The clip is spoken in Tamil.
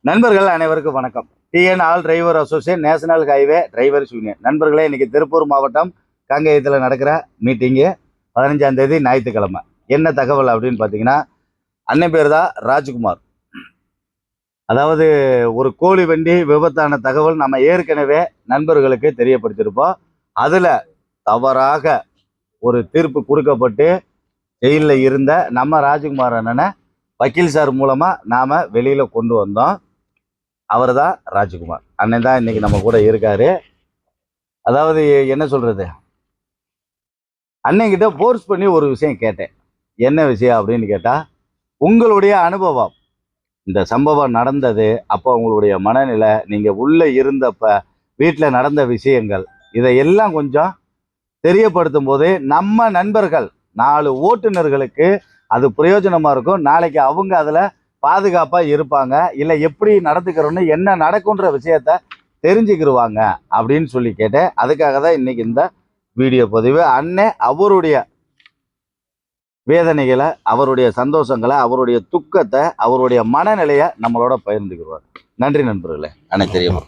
நண்பர்கள் அனைவருக்கும் வணக்கம். TN all driver association national highway drivers union. நண்பர்களே, இன்னைக்கு திருப்பூர் மாவட்டம் காங்கேயத்தில் நடக்கிற மீட்டிங்கு 15ஆம் தேதி ஞாயிற்றுக்கிழமை. என்ன தகவல் அப்படின்னு பார்த்தீங்கன்னா, அண்ணன் பேர் தான் ராஜ்குமார். அதாவது ஒரு கோழி வண்டி விபத்தான தகவல் நம்ம ஏற்கனவே நண்பர்களுக்கு தெரியப்படுத்தியிருப்போம். அதில் தவறாக ஒரு தீர்ப்பு கொடுக்கப்பட்டு ஜெயிலில் இருந்த நம்ம ராஜ்குமார் அண்ணனை வக்கீல் சார் மூலமாக நாம் வெளியில் கொண்டு வந்தோம். அவர் தான் ராஜ்குமார் அண்ணன் தான் இன்னைக்கு நம்ம கூட இருக்காரு. அதாவது என்ன சொல்றது, அண்ணன்கிட்ட ஃபோர்ஸ் பண்ணி ஒரு விஷயம் கேட்டேன். என்ன விஷயம் அப்படின்னு கேட்டா, உங்களுடைய அனுபவம், இந்த சம்பவம் நடந்தது அப்போ உங்களுடைய மனநிலை, நீங்க உள்ள இருந்தப்ப வீட்டில் நடந்த விஷயங்கள், இதையெல்லாம் கொஞ்சம் தெரியப்படுத்தும் போது நம்ம நண்பர்கள் 4 ஓட்டுநர்களுக்கு அது பிரயோஜனமா இருக்கும். நாளைக்கு அவங்க அதுல பாதுகாப்பா இருப்பாங்க, இல்லை எப்படி நடந்துக்கிறோன்னு என்ன நடக்குன்ற விஷயத்த தெரிஞ்சுக்கிடுவாங்க அப்படின்னு சொல்லி கேட்டேன். அதுக்காக தான் இன்னைக்கு இந்த வீடியோ பதிவு. அண்ணன் அவருடைய வேதனைகளை, அவருடைய சந்தோஷங்களை, அவருடைய துக்கத்தை, அவருடைய மனநிலையை நம்மளோட பகிர்ந்துக்கிடுவார். நன்றி நண்பர்களே. அண்ணன் தெரியும்.